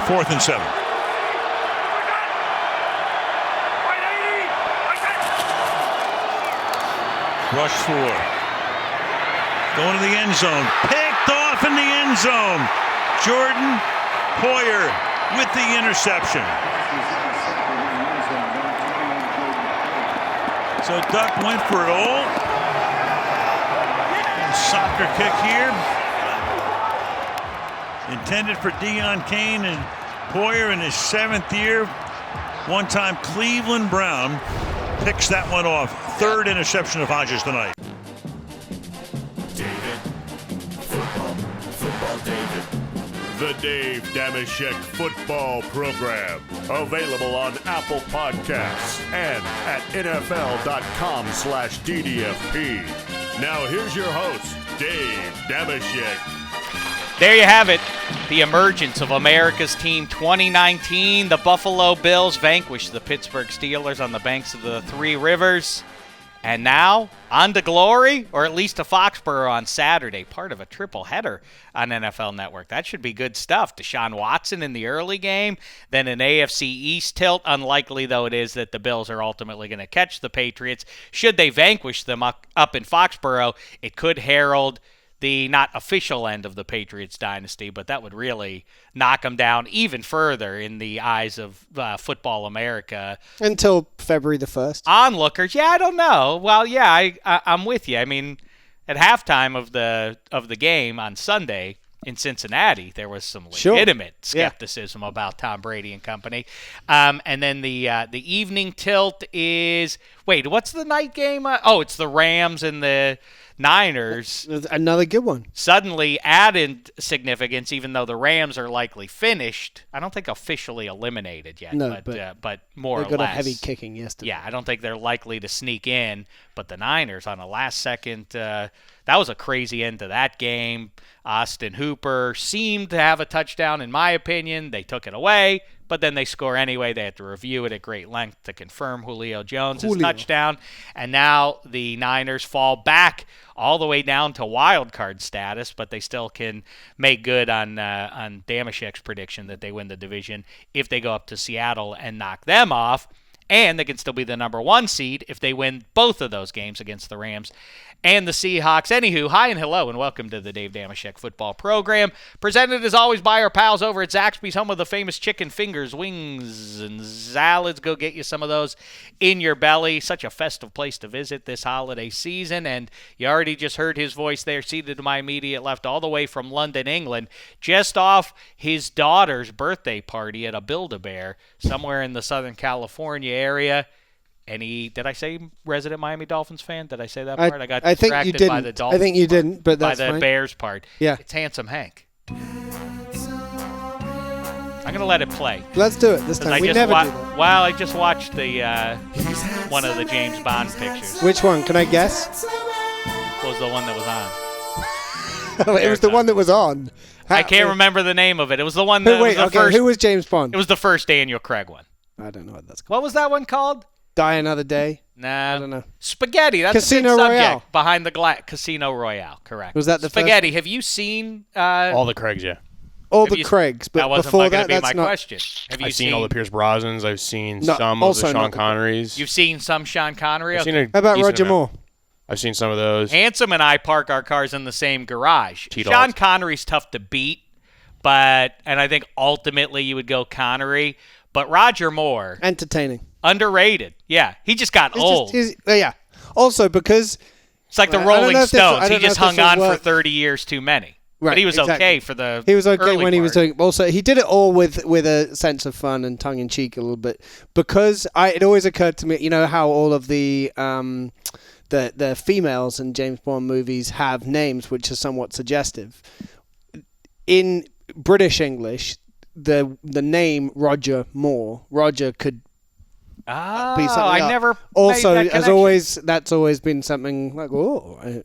4th and 7. Rush 4. Going to the end zone. Picked off in the end zone. Jordan Poyer with the interception. So Duck went for it all. And soccer kick here. Intended for Deion Kane, and Poyer in his 7th year. One-time Cleveland Brown picks that one off. 3rd interception of Hodges tonight. David. Football David. The Dave Dameshek Football Program. Available on Apple Podcasts and at NFL.com/DDFP. Now here's your host, Dave Dameshek. There you have it. The emergence of America's team 2019. The Buffalo Bills vanquished the Pittsburgh Steelers on the banks of the Three Rivers. And now, on to glory, or at least to Foxborough on Saturday, part of a triple header on NFL Network. That should be good stuff. Deshaun Watson in the early game, then an AFC East tilt, unlikely though it is that the Bills are ultimately going to catch the Patriots. Should they vanquish them up in Foxborough, it could herald the not official end of the Patriots dynasty, but that would really knock them down even further in the eyes of football America. Until February the 1st. Onlookers, yeah, I don't know. Well, yeah, I'm with you. I mean, at halftime of the game on Sunday in Cincinnati, there was some legitimate skepticism about Tom Brady and company. And then the evening tilt is, wait, what's the night game? It's the Rams and the Niners. Another good one. Suddenly added significance, even though the Rams are likely finished. I don't think officially eliminated yet, but more or less. They got a heavy kicking yesterday. Yeah, I don't think they're likely to sneak in. But the Niners on a last-second, that was a crazy end to that game. Austin Hooper seemed to have a touchdown, in my opinion. They took it away, but then they score anyway. They had to review it at great length to confirm Julio Jones' touchdown. And now the Niners fall back all the way down to wild card status, but they still can make good on Dameshek's prediction that they win the division if they go up to Seattle and knock them off. And they can still be the number 1 seed if they win both of those games against the Rams and the Seahawks. Anywho, hi and hello, and welcome to the Dave Dameshek Football Program. Presented, as always, by our pals over at Zaxby's, home of the famous chicken fingers, wings, and salads. Go get you some of those in your belly. Such a festive place to visit this holiday season. And you already just heard his voice there, seated to my immediate left, all the way from London, England, just off his daughter's birthday party at a Build-A-Bear somewhere in the Southern California area. Did I say resident Miami Dolphins fan? Did I say that part? I got distracted by the Dolphins. I think you didn't, but that's by the fine. Bears part. Yeah. It's Handsome Hank. I'm going to let it play. Let's do it this time. We never do that. Well, I just watched the one of the James Bond pictures. Which one? Can I guess? What was the one that was on? It was the one that was on. I can't remember the name of it. It was the one that was the first. Who was James Bond? It was the first Daniel Craig one. I don't know what that's called. What was that one called? Die Another Day? Nah. I don't know. Spaghetti. That's Casino a good subject. Royale. Behind the glass. Casino Royale. Correct. Was that the Spaghetti. first? Have you seen all the Craigs? Yeah. All the Craigs, but that wasn't before going to be that's my not. question. Have you I've seen all the Pierce Brosnans. I've seen No, some of also the not Sean the- Connerys. You've seen some Sean Connery? I've seen Okay. a How about decent Roger amount. Moore? I've seen some of those. Handsome and I park our cars in the same garage. T-Dolls. Sean Connery's tough to beat, and I think ultimately you would go Connery. But Roger Moore, Entertaining. underrated. Yeah, he just got old. Yeah. Also, because It's like the I don't know Rolling if this- I Stones. don't He know just if this hung will on for work. 30 years too many. Right, But he was exactly. okay for the he was okay early when he was part. doing. Also, he did it all with a sense of fun and tongue in cheek a little bit, because it always occurred to me, you know how all of the females in James Bond movies have names which are somewhat suggestive. In British English, the name Roger Moore, Roger could be something I else. never Also, made that as connection. always, that's always been something like,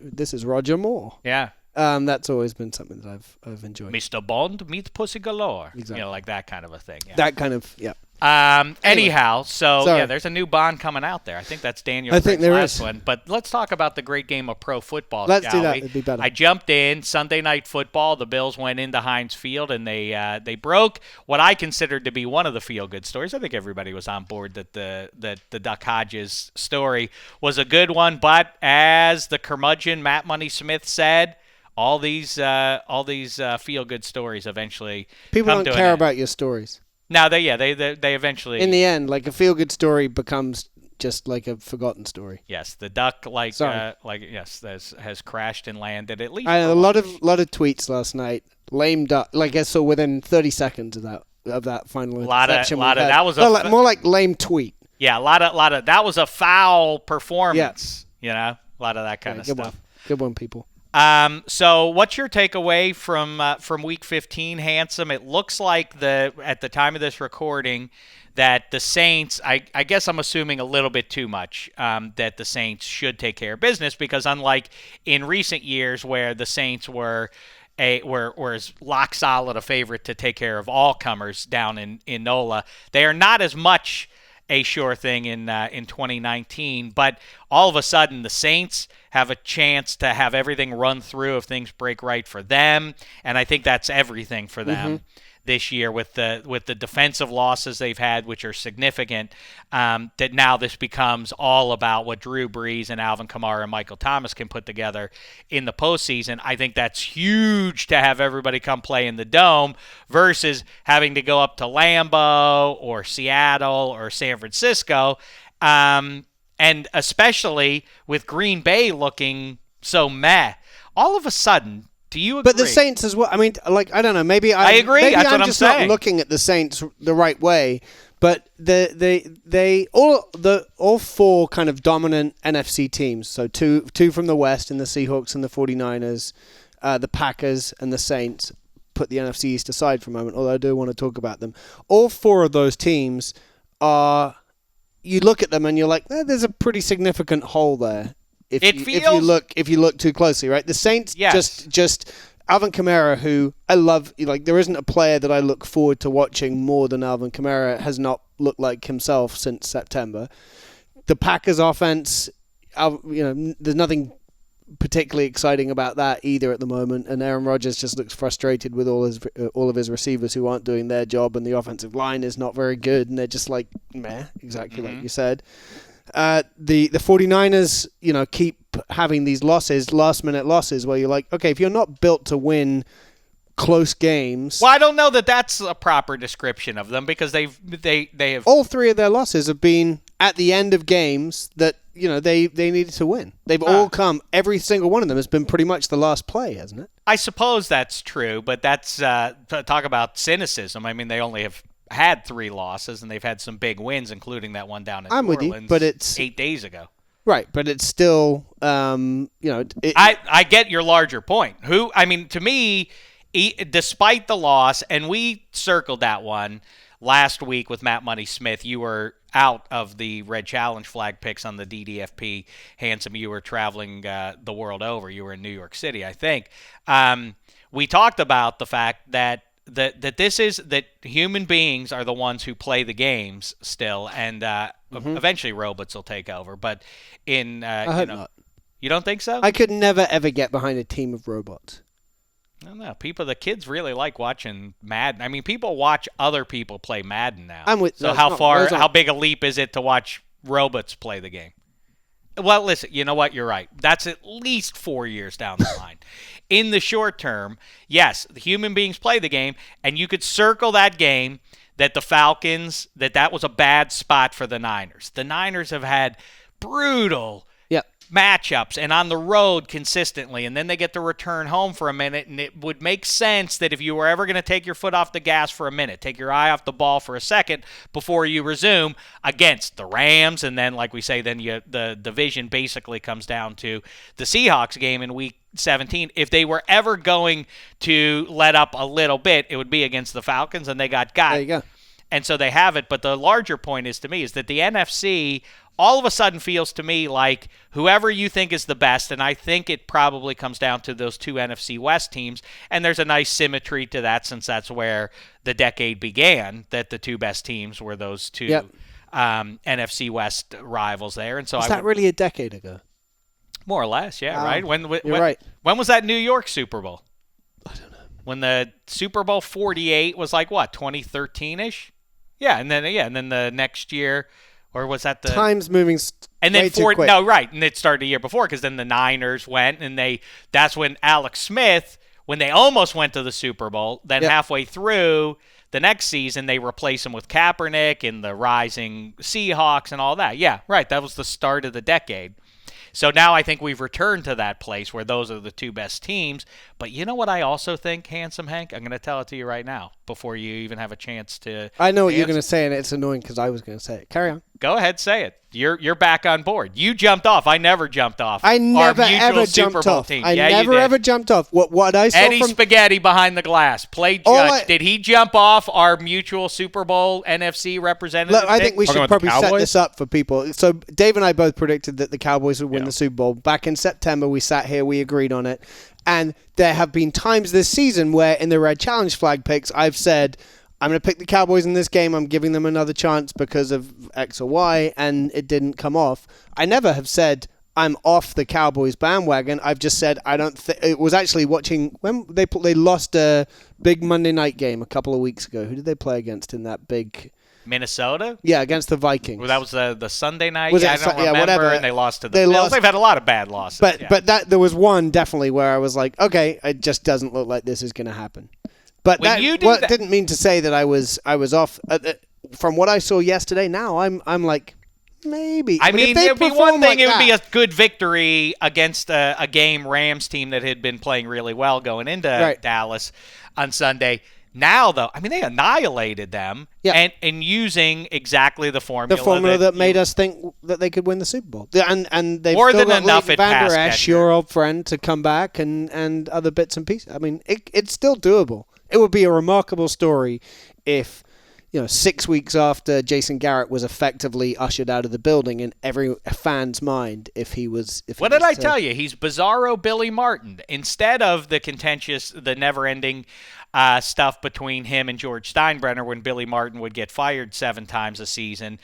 this is Roger Moore. Yeah. That's always been something that I've enjoyed. Mr. Bond, meet Pussy Galore. Exactly. You know, like that kind of a thing. Yeah. That kind of, yeah. Anyhow, so Sorry. yeah, there's a new Bond coming out there. I think that's Daniel. I think Craig's there last is. one. But let's talk about the great game of pro football. Let's shall do that. we? It'd be better. I jumped in Sunday Night Football. The Bills went into Heinz Field and they broke what I considered to be one of the feel-good stories. I think everybody was on board that the Duck Hodges story was a good one. But as the curmudgeon Matt Money Smith said, all these feel-good stories eventually People come don't to care an end. about your stories. No, they eventually. In the end, like a feel-good story becomes just like a forgotten story. Yes, the duck Sorry. has crashed and landed at least. I had for a one. lot of tweets last night. Lame duck. Like I saw within 30 seconds of that final interception. That was more like lame tweet. Yeah, a lot of that was a foul performance. You know, a lot of that kind of Good stuff. one. Good one, people. So what's your takeaway from Week 15, Handsome? It looks like at the time of this recording that the Saints, I guess I'm assuming a little bit too much, that the Saints should take care of business because unlike in recent years where the Saints were as lock solid a favorite to take care of all comers down in NOLA, they are not as much a sure thing in 2019, but all of a sudden the Saints have a chance to have everything run through if things break right for them, and I think that's everything for them this year with the defensive losses they've had, which are significant. That now this becomes all about what Drew Brees and Alvin Kamara and Michael Thomas can put together in the postseason. I think that's huge to have everybody come play in the Dome versus having to go up to Lambeau or Seattle or San Francisco, and especially with Green Bay looking so meh. All of a sudden, do you agree? But the Saints as well. I mean, like I don't know. Maybe I agree. Maybe That's what I'm I'm just saying. not looking at the Saints the right way. But all four kind of dominant NFC teams. So two from the West in the Seahawks and the 49ers, the Packers and the Saints. Put the NFC East aside for a moment, although I do want to talk about them. All four of those teams are. You look at them and you're like, there's a pretty significant hole there. If you look too closely, right? The Saints just Alvin Kamara, who I love. Like there isn't a player that I look forward to watching more than Alvin Kamara. Has not looked like himself since September. The Packers offense, there's nothing particularly exciting about that either at the moment. And Aaron Rodgers just looks frustrated with all of his receivers who aren't doing their job, and the offensive line is not very good, and they're just like meh, exactly like you said. The 49ers, keep having these last-minute losses, where you're like, okay, if you're not built to win close games... Well, I don't know that that's a proper description of them because they have... All three of their losses have been at the end of games that, they needed to win. They've all come, every single one of them has been pretty much the last play, hasn't it? I suppose that's true, but that's... talk about cynicism. I mean, they only have had 3 losses, and they've had some big wins, including that one down in New Orleans with you, but it's 8 days ago. Right, but it's still, I get your larger point. To me, despite the loss, and we circled that one last week with Matt Money Smith, you were out of the Red Challenge flag picks on the DDFP. Handsome, you were traveling the world over. You were in New York City, I think. We talked about the fact that human beings are the ones who play the games still, and eventually robots will take over. But I hope not. You don't think so? I could never ever get behind a team of robots. I don't know. The kids really like watching Madden. I mean, people watch other people play Madden now. How big a leap is it to watch robots play the game? Well, listen, you know what? You're right. That's at least 4 years down the line. In the short term, yes, the human beings play the game, and you could circle that game that the Falcons, that was a bad spot for the Niners. The Niners have had brutal matchups and on the road consistently, and then they get to return home for a minute, and it would make sense that if you were ever going to take your foot off the gas for a minute, take your eye off the ball for a second before you resume against the Rams, and then, like we say, then the division basically comes down to the Seahawks game in Week 17. If they were ever going to let up a little bit, it would be against the Falcons, and they got There you go. And so they have it. But the larger point is to me is that the NFC all of a sudden feels to me like whoever you think is the best, and I think it probably comes down to those two NFC West teams, and there's a nice symmetry to that since that's where the decade began, that the two best teams were those two NFC West rivals there. And so is that really a decade ago? More or less, yeah, right? Right. When was that New York Super Bowl? I don't know. When the Super Bowl 48 was like what, 2013-ish? Yeah, and then the next year, or was that the time's moving and then way too quick. No, right, and it started a year before because then the Niners went and that's when Alex Smith, when they almost went to the Super Bowl, then halfway through the next season they replaced him with Kaepernick and the rising Seahawks and all that. Yeah, right, that was the start of the decade. So now I think we've returned to that place where those are the two best teams. But you know what I also think, Handsome Hank? I'm going to tell it to you right now before you even have a chance to I know what you're going to say, and it's annoying because I was going to say it. Carry on. Go ahead, say it. You're back on board. You jumped off. I never jumped off. I never our mutual ever Super jumped Bowl off. team. I Yeah, never you did. ever jumped off. What I saw Eddie from Spaghetti behind the glass. Play judge. Did he jump off our mutual Super Bowl NFC representative? Look, I think we Talking should about the probably set Cowboys? this up for people. So Dave and I both predicted that the Cowboys would win the Super Bowl. Back in September, we sat here, we agreed on it. And there have been times this season where in the Red Challenge flag picks, I've said, I'm going to pick the Cowboys in this game. I'm giving them another chance because of X or Y, and it didn't come off. I never have said I'm off the Cowboys bandwagon. I've just said I don't think it was actually watching when they lost a big Monday night game a couple of weeks ago. Who did they play against in that big? Minnesota? Yeah, against the Vikings. Well, that was the Sunday night. Was I it don't remember. whatever. And they lost to the Bills. They've had a lot of bad losses. But that there was one definitely where I was like, okay, it just doesn't look like this is going to happen. But When you did that- didn't mean to say that I was off. From what I saw yesterday, now I'm like maybe. I mean, if they it would be perform one thing. like It would be that- a good victory against a game Rams team that had been playing really well going into Dallas on Sunday. Now, though, I mean, they annihilated them and using exactly the formula. that made us think that they could win the Super Bowl. And they've More still than got enough Leighton at Vander pass Esch, catcher. your old friend, to come back and other bits and pieces. I mean, it's still doable. It would be a remarkable story if 6 weeks after Jason Garrett was effectively ushered out of the building in every fan's mind, if he was. What did I tell you? He's bizarro Billy Martin. Instead of the contentious, the never-ending stuff between him and George Steinbrenner when Billy Martin would get fired 7 times a season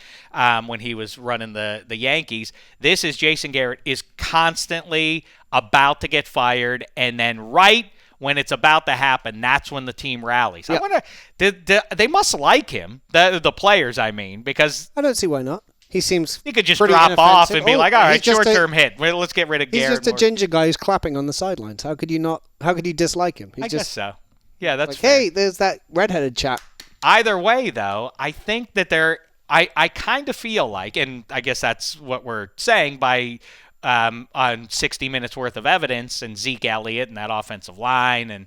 when he was running the Yankees, this is Jason Garrett is constantly about to get fired, and then right when it's about to happen, that's when the team rallies. I wonder, they must like him, the players, I mean, because I don't see why not. He seems he could just pretty drop off inoffensive. and be like, all right, he's just short-term hit. Well, let's get rid of He's Garrett. just a ginger guy who's clapping on the sidelines. How could you not? How could you dislike him? He's I just guess so. Yeah, that's like, fair. hey, there's that redheaded chap. Either way, though, I think that I kind of feel like, and I guess that's what we're saying by on 60 minutes worth of evidence and Zeke Elliott and that offensive line and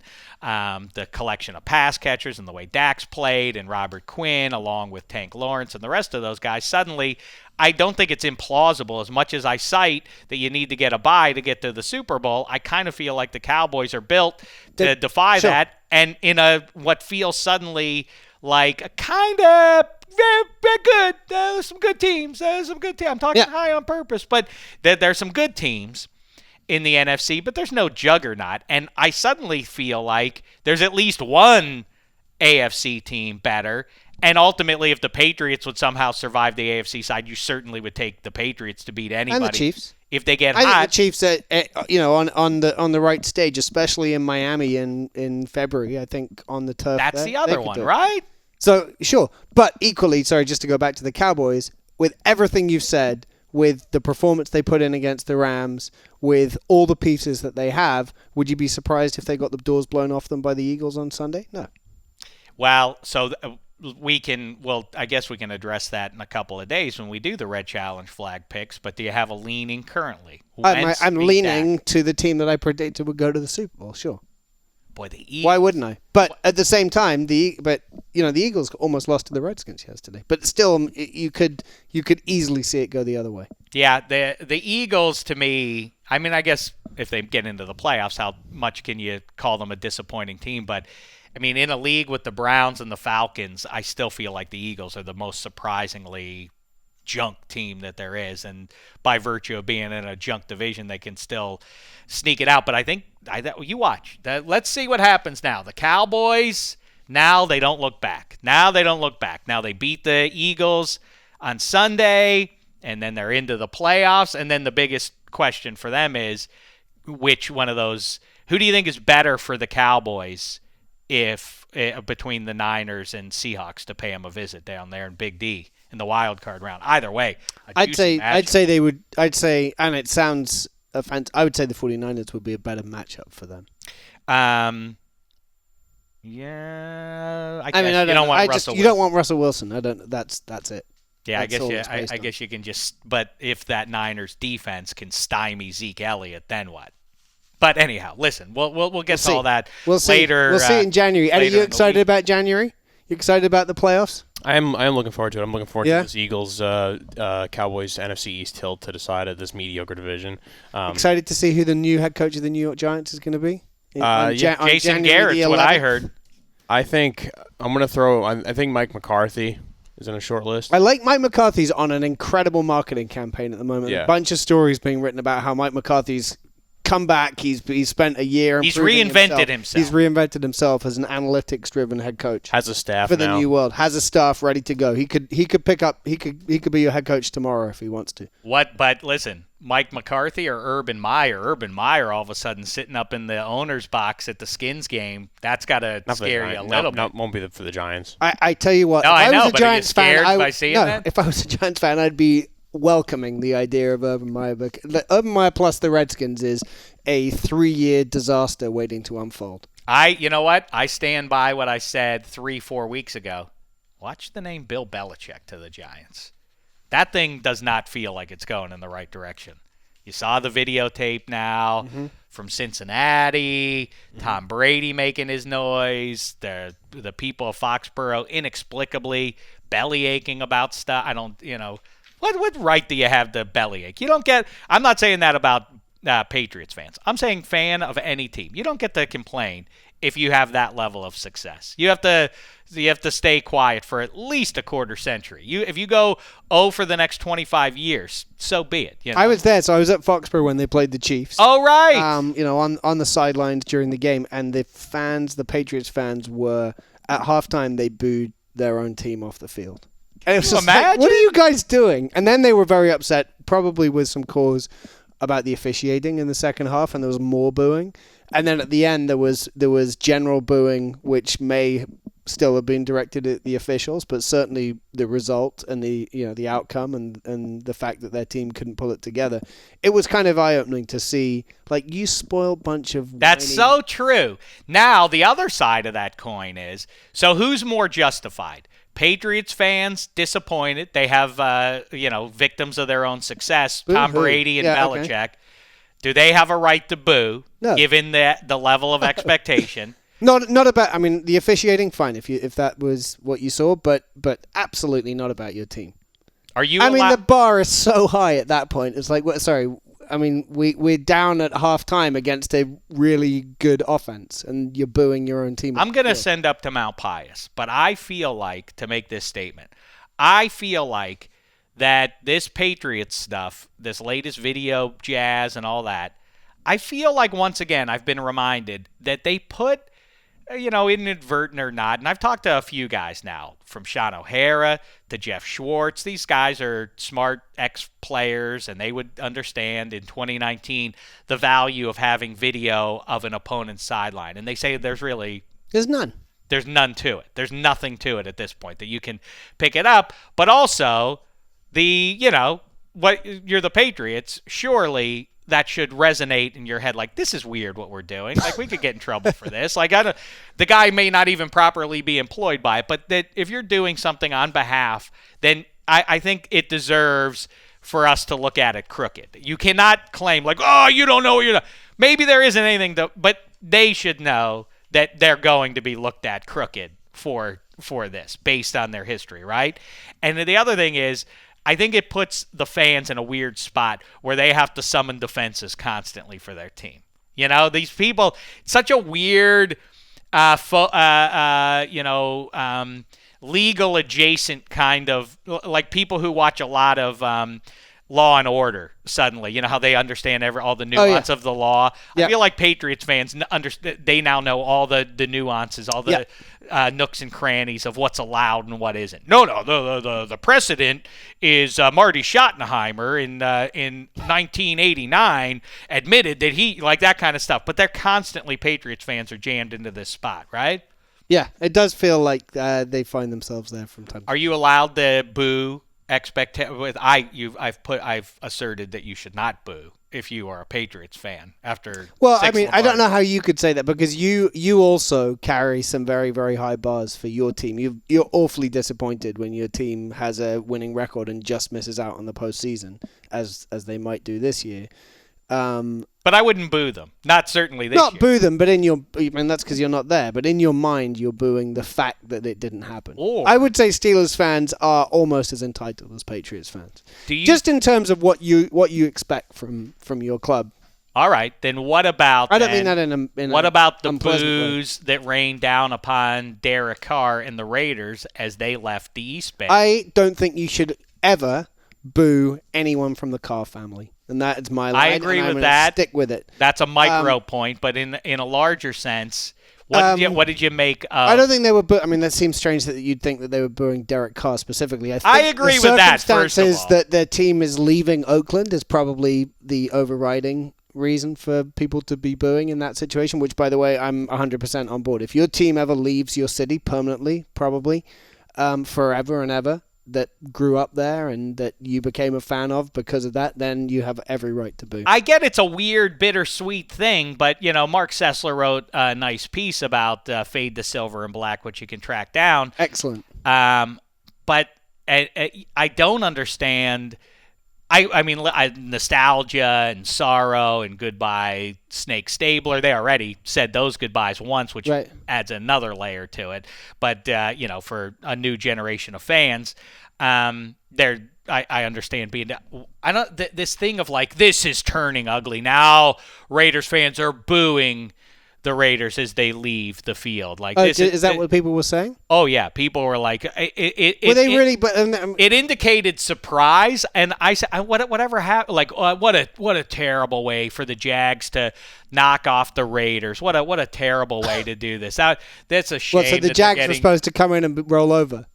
the collection of pass catchers and the way Dax played and Robert Quinn along with Tank Lawrence and the rest of those guys, suddenly I don't think it's implausible. As much as I cite that you need to get a bye to get to the Super Bowl, I kind of feel like the Cowboys are built to defy that, and in what feels suddenly like a kind of very good. There's some good teams. I'm talking high on purpose, but there's some good teams in the NFC, but there's no juggernaut. And I suddenly feel like there's at least one AFC team better. And ultimately, if the Patriots would somehow survive the AFC side, you certainly would take the Patriots to beat anybody. And the Chiefs. If they get I hot. think the Chiefs, on the right stage, especially in Miami in February, I think on the turf. That's there, the other one, right? So, sure. But equally, sorry, just to go back to the Cowboys, with everything you've said, with the performance they put in against the Rams, with all the pieces that they have, would you be surprised if they got the doors blown off them by the Eagles on Sunday? No. Well, so I guess we can address that in a couple of days when we do the Red Challenge flag picks, but do you have a leaning currently? I'm leaning to the team that I predicted would go to the Super Bowl, sure. Boy, the Eagles. Why wouldn't I? But at the same time, the Eagles almost lost to the Redskins yesterday. But still, you could easily see it go the other way. Yeah, the Eagles to me, I mean, I guess if they get into the playoffs, how much can you call them a disappointing team? But I mean, in a league with the Browns and the Falcons, I still feel like the Eagles are the most surprisingly junk team that there is, and by virtue of being in a junk division, they can still sneak it out. But I think you watch. Let's see what happens now. The Cowboys, now they don't look back. Now they beat the Eagles on Sunday, and then they're into the playoffs, and then the biggest question for them is which one of those, who do you think is better for the Cowboys if between the Niners and Seahawks to pay them a visit down there in Big D in the wild card round? Either way, I'd say they would. I'd say, and it sounds offensive, I would say the 49ers would be a better matchup for them. Yeah, I mean, guess you don't want Russell Wilson. You don't want Russell Wilson. I don't. That's it. Yeah, That's I guess you can just. But if that Niners defense can stymie Zeke Elliott, then what? But anyhow, listen, we'll get to all that later. We'll see in January. Eddie, you excited about January? You excited about the playoffs? I am looking forward to it. I'm looking forward to this Eagles Cowboys NFC East tilt to decide at this mediocre division. Excited to see who the new head coach of the New York Giants is going to be. Jason Garrett's what I heard. I think I'm going to throw. I think Mike McCarthy is in a short list. I like Mike McCarthy's on an incredible marketing campaign at the moment. Yeah. A bunch of stories being written about how Mike McCarthy's come back. He's spent a year. He's reinvented himself. He's reinvented himself as an analytics-driven head coach. Has a staff for the now. new world. Has a staff ready to go. He could pick up. He could be your head coach tomorrow if he wants to. What? But listen, Mike McCarthy or Urban Meyer? Urban Meyer all of a sudden sitting up in the owner's box at the Skins game. That's got to scare you a little bit. No, won't be for the Giants. I tell you what. No, if I know, was a but Giants are you scared fan, by seeing that? If I was a Giants fan, I'd be welcoming the idea of Urban Meyer. But Urban Meyer plus the Redskins is a 3-year disaster waiting to unfold. You know what? I stand by what I said 3-4 weeks ago. Watch the name Bill Belichick to the Giants. That thing does not feel like it's going in the right direction. You saw the videotape now from Cincinnati, Tom Brady making his noise, the people of Foxborough inexplicably belly aching about stuff. I don't, what right do you have to bellyache? You don't get. I'm not saying that about Patriots fans. I'm saying fan of any team. You don't get to complain if you have that level of success. You have to stay quiet for at least a quarter century. If you go for the next 25 years, so be it. I was there, so I was at Foxborough when they played the Chiefs. Oh right. On the sidelines during the game, and the Patriots fans were at halftime. They booed their own team off the field. And it was just like, what are you guys doing? And then they were very upset, probably with some cause about the officiating in the second half, and there was more booing. And then at the end, there was general booing, which may still have been directed at the officials, but certainly the result and the outcome and the fact that their team couldn't pull it together, it was kind of eye-opening to see. Like, you spoiled bunch of. That's so true. Now the other side of that coin is, so who's more justified? Patriots fans disappointed. They have victims of their own success. Tom Brady and Belichick. Okay. Do they have a right to boo, given the level of expectation? Not about. I mean, the officiating, fine, if that was what you saw, but absolutely not about your team. Are you? The bar is so high at that point. It's like, sorry. I mean, we're down at halftime against a really good offense, and you're booing your own team. I'm going to send up to Mount Pius, but I feel like, to make this statement, I feel like that this Patriots stuff, this latest video jazz and all that, I feel like once again I've been reminded that they put, inadvertent or not, and I've talked to a few guys now, from Sean O'Hara to Jeff Schwartz. These guys are smart ex-players, and they would understand in 2019 the value of having video of an opponent's sideline. And they say there's none. There's none to it. There's nothing to it at this point that you can pick it up. But also, you're the Patriots, surely that should resonate in your head like, this is weird what we're doing. Like, we could get in trouble for this. Like, the guy may not even properly be employed by it, but that if you're doing something on behalf, then I think it deserves for us to look at it crooked. You cannot claim like, oh, you don't know what you're doing. Maybe there isn't anything, but they should know that they're going to be looked at crooked for this based on their history, right? And the other thing is, I think it puts the fans in a weird spot where they have to summon defenses constantly for their team. These people, it's such a weird legal adjacent kind of, like people who watch a lot of Law and Order suddenly. You know how they understand all the nuance of the law? Yeah. I feel like Patriots fans, they now know all the nuances, all the nooks and crannies of what's allowed and what isn't. No, the precedent is Marty Schottenheimer in 1989 admitted that he, like that kind of stuff. But they're constantly, Patriots fans are jammed into this spot, right? Yeah, it does feel like they find themselves there from time to time. Are you allowed to boo? I've asserted that you should not boo if you are a Patriots fan after. Well, I mean, I don't know how you could say that because you also carry some very, very high bars for your team. You're awfully disappointed when your team has a winning record and just misses out on the postseason, as they might do this year. But I wouldn't boo them. Not certainly this year. Not boo them, but that's because you're not there. But in your mind, you're booing the fact that it didn't happen. I would say Steelers fans are almost as entitled as Patriots fans. Just in terms of what you expect from your club. All right, then what about? I don't mean that in what about the way boos that rained down upon Derek Carr and the Raiders as they left the East Bay? I don't think you should ever boo anyone from the Carr family. And that is my line. I agree with that. Stick with it. That's a micro point, but in a larger sense, what did you make of? I don't think they were. I mean, that seems strange that you'd think that they were booing Derek Carr specifically. I agree with that. First of all, the circumstances that their team is leaving Oakland is probably the overriding reason for people to be booing in that situation. Which, by the way, I'm 100% on board. If your team ever leaves your city permanently, probably forever and ever, that grew up there and that you became a fan of because of that, then you have every right to boo. I get it's a weird, bittersweet thing, but, Mark Sessler wrote a nice piece about Fade to Silver and Black, which you can track down. Excellent. But I don't understand. I mean, nostalgia and sorrow and goodbye Snake Stabler. They already said those goodbyes once, which adds another layer to it. But for a new generation of fans, I understand being. This thing of like this is turning ugly now. Raiders fans are booing the Raiders as they leave the field. Like, is that what people were saying? Oh yeah, people were like, were they really? But it indicated surprise, and I said, whatever happened? Like, what a terrible way for the Jags to knock off the Raiders. What a terrible way to do this. That's a shame. So the Jags were supposed to come in and roll over.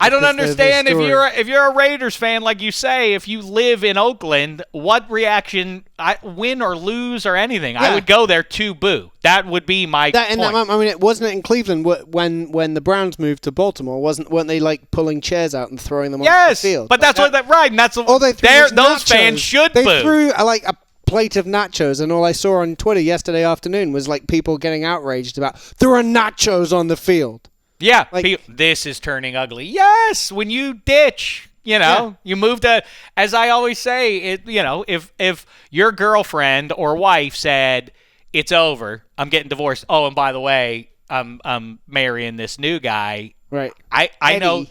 I don't understand if you're a Raiders fan, like you say, if you live in Oakland, what reaction, win or lose or anything, I would go there to boo. That would be my point. I mean, it wasn't in Cleveland when the Browns moved to Baltimore. Weren't they like pulling chairs out and throwing them on the field? But that's right. And that's all they threw. Those fans should boo. They threw like a plate of nachos, and all I saw on Twitter yesterday afternoon was like people getting outraged about there are nachos on the field. Yeah, this is turning ugly. Yes, when you ditch, you move to, as I always say, if your girlfriend or wife said, it's over, I'm getting divorced. Oh, and by the way, I'm marrying this new guy. Right. I know.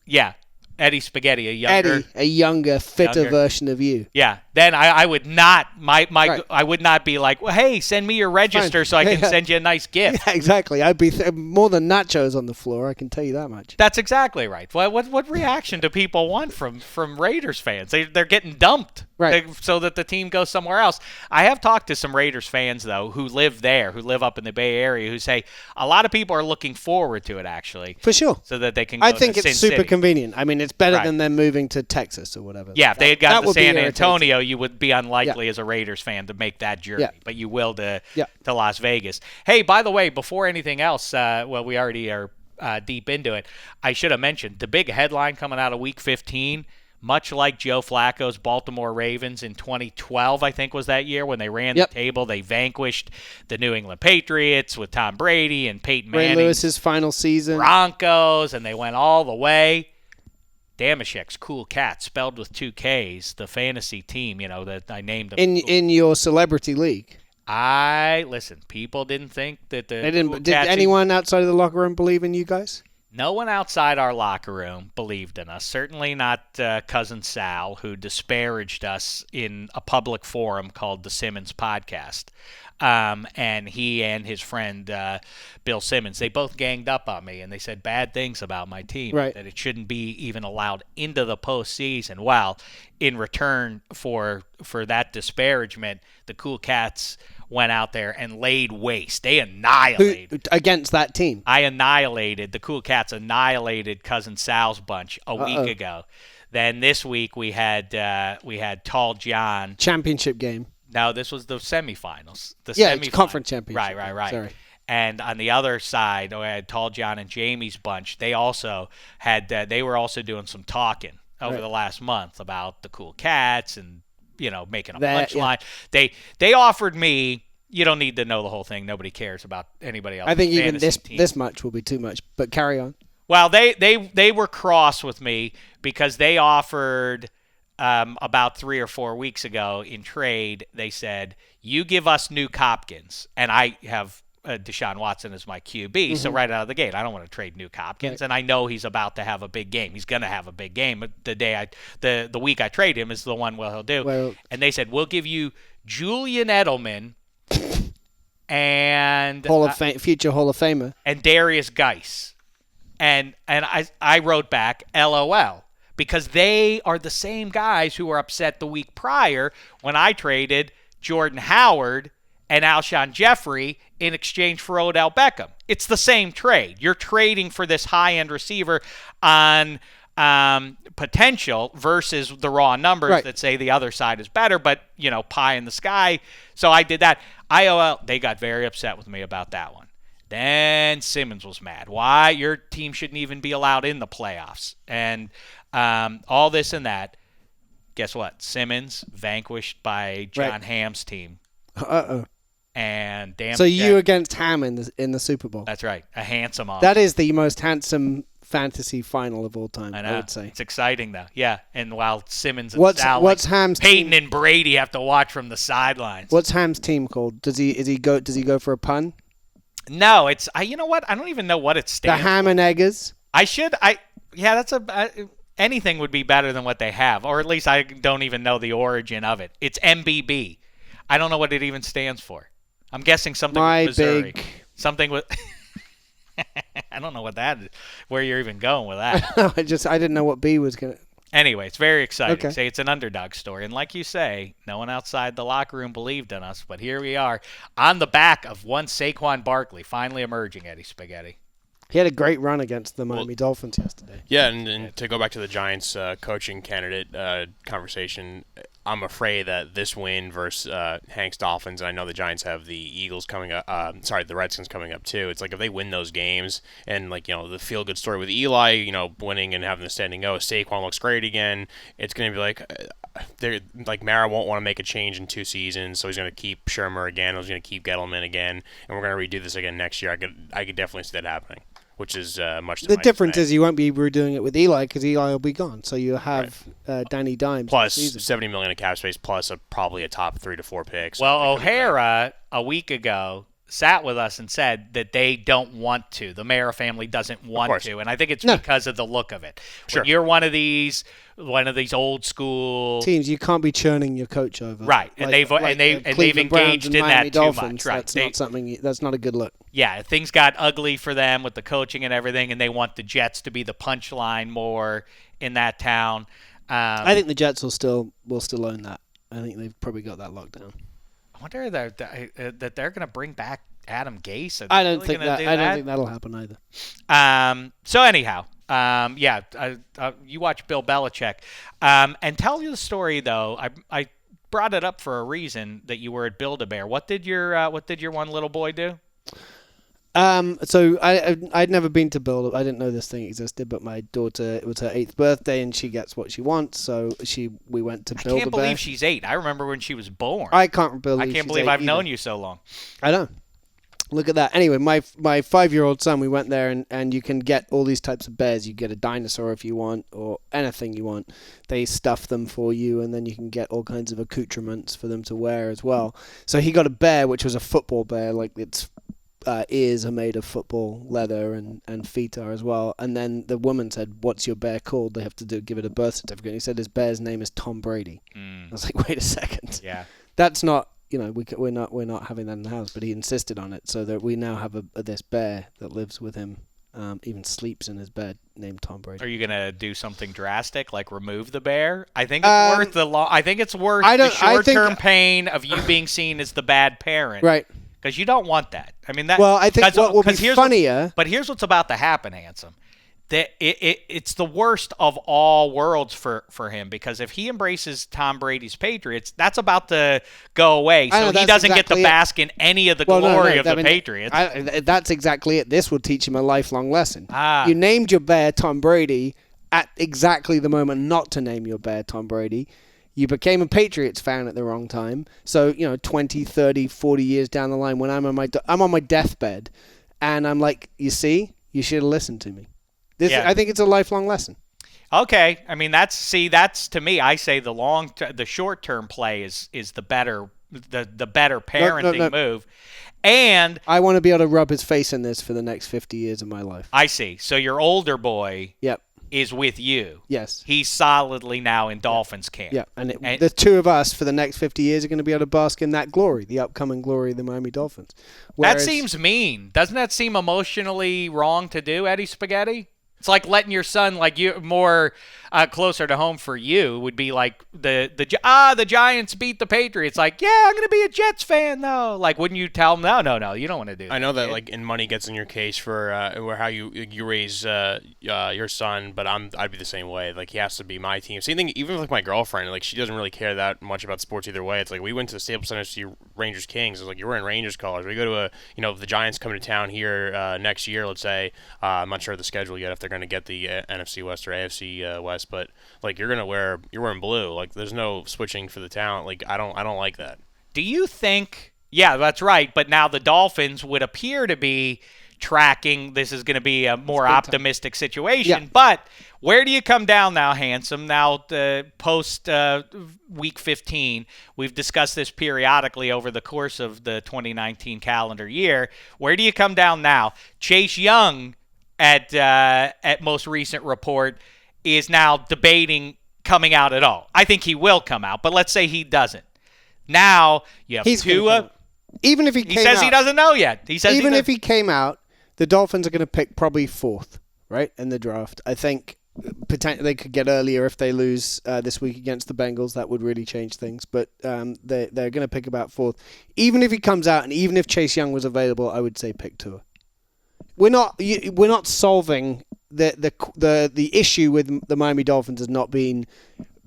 Yeah. Eddie Spaghetti, a younger, fitter version of you. Yeah. Then I would not I would not be like, well, hey, send me your register so I can send you a nice gift. Yeah, exactly. I'd be more than nachos on the floor. I can tell you that much. That's exactly right. What reaction do people want from Raiders fans? They're getting dumped, so that the team goes somewhere else. I have talked to some Raiders fans though who live there, who live up in the Bay Area, who say a lot of people are looking forward to it actually. For sure. So that they can. Go I think to it's Sin super City. convenient. I mean, it's better than them moving to Texas or whatever. Yeah, if they had gotten to San Antonio, you would be unlikely as a Raiders fan to make that journey. Yeah. But you will to Las Vegas. Hey, by the way, before anything else, we already are deep into it. I should have mentioned the big headline coming out of Week 15. Much like Joe Flacco's Baltimore Ravens in 2012, I think was that year when they ran the table. They vanquished the New England Patriots with Tom Brady and Peyton Manning. Ray Lewis's final season. Broncos, and they went all the way. Dameshek's Cool Cat, spelled with 2 Ks, the fantasy team, that I named them. In your celebrity league. Listen, people didn't think that did anyone outside of the locker room believe in you guys? No one outside our locker room believed in us. Certainly not Cousin Sal, who disparaged us in a public forum called the Simmons Podcast. And he and his friend Bill Simmons, they both ganged up on me, and they said bad things about my team, Right. that it shouldn't be even allowed into the postseason. Well, in return for that disparagement, the Cool Cats went out there and laid waste. They annihilated. Against that team. The Cool Cats annihilated Cousin Sal's bunch a week ago. Then this week we had Tall John. Championship game. No, this was the semifinals. It's conference championship. Right. Sorry. And on the other side, we had Tall John and Jamie's bunch. They also had they were also doing some talking over the last month about the Cool Cats and making a punchline. Yeah. They offered me. You don't need to know the whole thing. Nobody cares about anybody else. I think even this much will be too much. But carry on. Well, they were cross with me because they offered about 3 or 4 weeks ago in trade. They said, you give us Nuke Hopkins, and I have Deshaun Watson as my QB. So right out of the gate, I don't want to trade Nuke Hopkins, and I know he's about to have a big game. He's going to have a big game. But the week I trade him is the one he'll do. Well, and they said, we'll give you Julian Edelman and future Hall of Famer and Darius Geis. And I wrote back, LOL, because they are the same guys who were upset the week prior when I traded Jordan Howard and Alshon Jeffrey in exchange for Odell Beckham. It's the same trade. You're trading for this high-end receiver on potential versus the raw numbers that say the other side is better, but, pie in the sky. So I did that. IOL, they got very upset with me about that one. Then Simmons was mad. Why? Your team shouldn't even be allowed in the playoffs. And all this and that. Guess what? Simmons vanquished by John Hamm's team. And so you against Ham in the Super Bowl. That's right. A handsome honor. That is the most handsome fantasy final of all time, I would say. It's exciting, though. Yeah, and while Simmons and Sal, Ham's Peyton team? And Brady have to watch from the sidelines. What's Ham's team called? Does he go for a pun? No, it's you know what? I don't even know what it stands for. The Ham and Eggers? Anything would be better than what they have, or at least I don't even know the origin of it. It's MBB. I don't know what it even stands for. I'm guessing something with Missouri. Something with I don't know what that is, where you're even going with that. I didn't know what B was going to. Anyway, it's very exciting. Okay. Say it's an underdog story. And like you say, no one outside the locker room believed in us, but here we are on the back of one Saquon Barkley finally emerging, Eddie Spaghetti. He had a great run against the Miami Dolphins yesterday. Yeah, and to go back to the Giants coaching candidate conversation, I'm afraid that this win versus Hank's Dolphins, and I know the Giants have the Eagles coming up, the Redskins coming up too. It's like if they win those games and the feel-good story with Eli, winning and having the standing O, Saquon looks great again, it's going to be like Mara won't want to make a change in 2 seasons, so he's going to keep Shermer again, he's going to keep Gettleman again, and we're going to redo this again next year. I could definitely see that happening. Which is much to the difference is you won't be redoing it with Eli because Eli will be gone. So you have Danny Dimes plus $70 million in cap space plus probably a top 3 to 4 picks. Well, O'Hara a week ago sat with us and said that they don't want to. The Mara family doesn't want to, and I think it's because of the look of it. Sure. When you're one of these old school teams, you can't be churning your coach over. Right, and they've engaged in that Dolphins, too much. Right, that's not a good look. Yeah, things got ugly for them with the coaching and everything, and they want the Jets to be the punchline more in that town. I think the Jets will still own that. I think they've probably got that locked down. I wonder that they're going to bring back Adam Gase. I don't think that'll happen either. So anyhow, you watch Bill Belichick, and tell you the story though. I brought it up for a reason that you were at Build-A-Bear. What did your one little boy do? So I'd never been to Build. I didn't know this thing existed, but my daughter, it was her 8th birthday, and she gets what she wants. So we went to Build-A-Bear. I can't believe she's 8. I remember when she was born. I can't believe I've known you so long. I know. Look at that. Anyway, my 5-year-old son, we went there, and you can get all these types of bears. You get a dinosaur if you want, or anything you want. They stuff them for you, and then you can get all kinds of accoutrements for them to wear as well. So he got a bear, which was a football bear, like it's ears are made of football leather and feet are as well. And then the woman said, "What's your bear called?" They have to give it a birth certificate. And he said his bear's name is Tom Brady. I was like, wait a second. Yeah. That's not, we're not having that in the house, but he insisted on it, so that we now have this bear that lives with him, even sleeps in his bed, named Tom Brady. Are you gonna do something drastic, like remove the bear? I think it's worth the short-term pain of you being seen as the bad parent, right? Because you don't want that. I mean, that. Well, I think what will be funnier. But here's what's about to happen, Handsome. That it's the worst of all worlds for him, because if he embraces Tom Brady's Patriots, that's about to go away. So he doesn't get to bask in any of the glory of the Patriots. That's exactly it. This will teach him a lifelong lesson. You named your bear Tom Brady at exactly the moment not to name your bear Tom Brady. You became a Patriots fan at the wrong time. So, 20, 30, 40 years down the line, when I'm on my deathbed, and I'm like, you see, you should have listened to me. I think it's a lifelong lesson. Okay, I mean that's to me. I say the short-term play is the better parenting move, and I want to be able to rub his face in this for the next 50 years of my life. I see. So your older boy, is with you. Yes, he's solidly now in Dolphins camp. Yeah, and the two of us for the next 50 years are going to be able to bask in that glory, the upcoming glory of the Miami Dolphins. That seems mean. Doesn't that seem emotionally wrong to do, Eddie Spaghetti? It's like letting your son, like you, more closer to home for you would be like the Giants beat the Patriots. Like, yeah, I'm gonna be a Jets fan though. Like, wouldn't you tell them no, you don't want to do that? I know that and money gets in your case for how you raise your son, but I'd be the same way. Like, he has to be my team. Same thing, even with my girlfriend. Like, she doesn't really care that much about sports either way. It's like we went to the Staples Center to see Rangers Kings. It's like you're wearing Rangers colors. We go to the Giants coming to town here next year. Let's say I'm not sure of the schedule yet if they're going to get the NFC West or AFC West, but like you're wearing blue. Like, there's no switching for the talent. Like, I don't like that. Do you think? Yeah, that's right. But now the Dolphins would appear to be tracking. This is going to be a more optimistic situation. Yeah. But where do you come down now, Handsome? Now, post Week 15, we've discussed this periodically over the course of the 2019 calendar year. Where do you come down now? Chase Young, at most recent report, is now debating coming out at all. I think he will come out, but let's say he doesn't. Now you have Tua. Even if he says he doesn't know yet. He says even if he came out, the Dolphins are going to pick probably fourth, right, in the draft. I think potentially they could get earlier if they lose this week against the Bengals. That would really change things. But they're going to pick about fourth. Even if he comes out, and even if Chase Young was available, I would say pick Tua. We're not solving the issue with the Miami Dolphins has not been.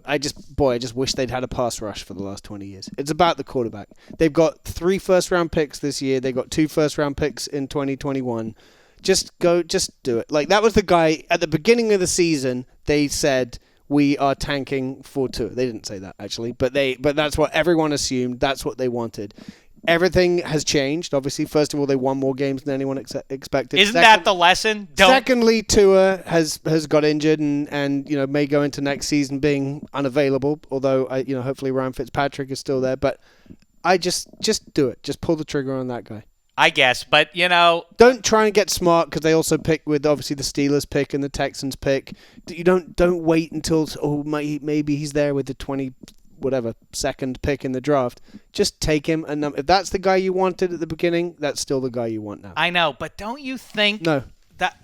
I just wish they'd had a pass rush for the last 20 years. It's about the quarterback. They've got 3 first-round picks this year. They got 2 first-round picks in 2021. Just do it. Like, that was the guy at the beginning of the season. They said we are tanking for Tua. They didn't say that actually, but that's what everyone assumed. That's what they wanted. Everything has changed. Obviously, first of all, they won more games than anyone expected. Isn't that the lesson? Secondly, Tua has got injured and may go into next season being unavailable. Although hopefully Ryan Fitzpatrick is still there. But I just do it. Just pull the trigger on that guy. I guess, but don't try and get smart, because they also pick with obviously the Steelers pick and the Texans pick. You don't wait until maybe he's there with the 20. Whatever second pick in the draft, just take him. And if that's the guy you wanted at the beginning, that's still the guy you want now. I know, but don't you think? No.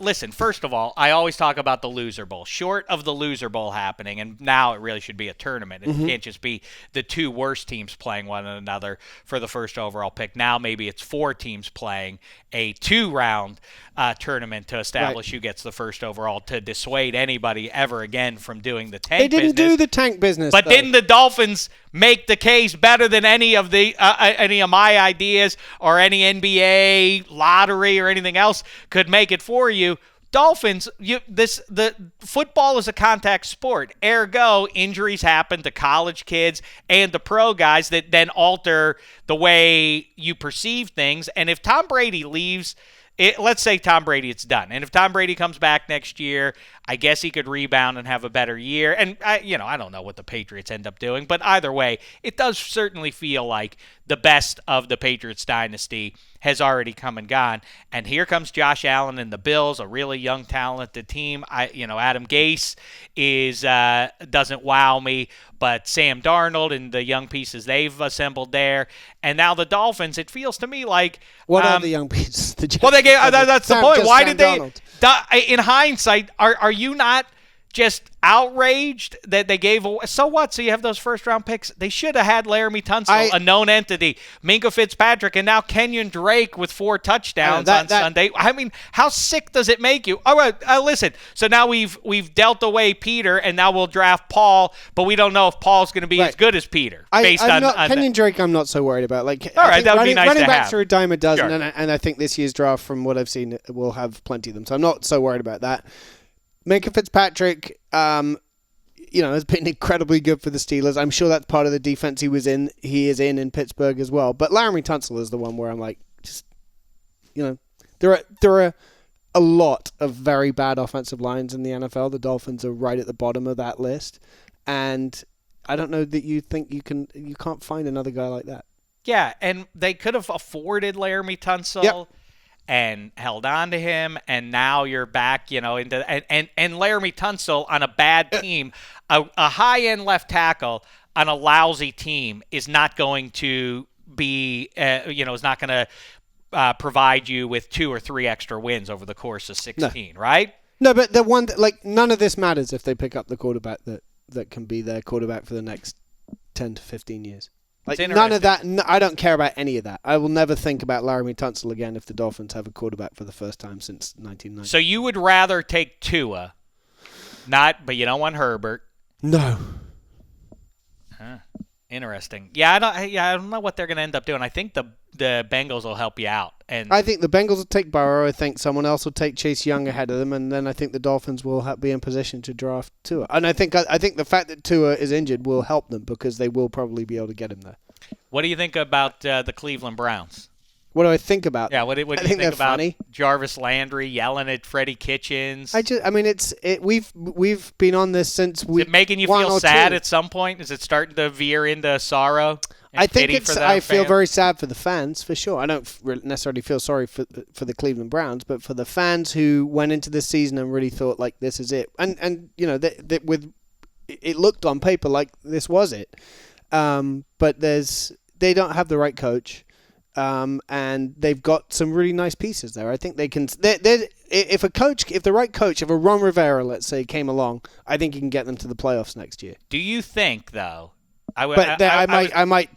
Listen, first of all, I always talk about the loser bowl. Short of the loser bowl happening, and now it really should be a tournament. It can't just be the 2 worst teams playing one another for the first overall pick. Now maybe it's 4 teams playing a 2-round tournament to establish who gets the first overall, to dissuade anybody ever again from doing the tank business. They didn't do the tank business, but didn't the Dolphins make the case better than any of my ideas or any NBA lottery or anything else could make it for you? Dolphins, the football is a contact sport. Ergo, injuries happen to college kids and to pro guys that then alter the way you perceive things. And if Tom Brady leaves, let's say Tom Brady, it's done. And if Tom Brady comes back next year, I guess he could rebound and have a better year. And, I don't know what the Patriots end up doing. But either way, it does certainly feel like the best of the Patriots dynasty has already come and gone. And here comes Josh Allen and the Bills, a really young, talented team. Adam Gase doesn't wow me, but Sam Darnold and the young pieces they've assembled there. And now the Dolphins, it feels to me like... What are the young pieces? That's the point. Why did they... Darnold. In hindsight, are you not just outraged that they gave away? So what? So you have those first-round picks. They should have had Laramie Tunsil, a known entity, Minka Fitzpatrick, and now Kenyon Drake with 4 touchdowns on Sunday. I mean, how sick does it make you? All right, listen. So now we've dealt away Peter, and now we'll draft Paul, but we don't know if Paul's going to be as good as Peter. Kenyon Drake, I'm not so worried about. Like, all right, that would be nice to have. Running backs are a dime a dozen, Sure. and I think this year's draft, from what I've seen, will have plenty of them. So I'm not so worried about that. Minka Fitzpatrick, has been incredibly good for the Steelers. I'm sure that's part of the defense he is in Pittsburgh as well. But Laramie Tunsil is the one where I'm like, there are a lot of very bad offensive lines in the NFL. The Dolphins are right at the bottom of that list, and I don't know that you think you can't find another guy like that. Yeah, and they could have afforded Laramie Tunsil. Yep. And held on to him, and now you're back, into and Laramie Tunsil on a bad team, a high-end left tackle on a lousy team is not going to be, is not going to provide you with 2 or 3 extra wins over the course of 16, right? No, but the one none of this matters if they pick up the quarterback that can be their quarterback for the next 10 to 15 years. Like, none of that. I don't care about any of that. I will never think about Laramie Tunsil again if the Dolphins have a quarterback for the first time since 1990. So you would rather take Tua, but you don't want Herbert. No. Interesting. Yeah, I don't know what they're going to end up doing. I think the Bengals will help you out. And I think the Bengals will take Burrow. I think someone else will take Chase Young ahead of them, and then I think the Dolphins will be in position to draft Tua. And I think the fact that Tua is injured will help them because they will probably be able to get him there. What do you think about the Cleveland Browns? What do I think about? Yeah, what do you think about funny. Jarvis Landry yelling at Freddie Kitchens? We've been on this since we. Is it making you feel sad at some point? Is it starting to veer into sorrow? I think I feel very sad for the fans, for sure. I don't necessarily feel sorry for the Cleveland Browns, but for the fans who went into this season and really thought like this is it, and it looked on paper like this was it, but they don't have the right coach. And they've got some really nice pieces there. I think they can. If a Ron Rivera, let's say, came along, I think he can get them to the playoffs next year. Do you think, though? I might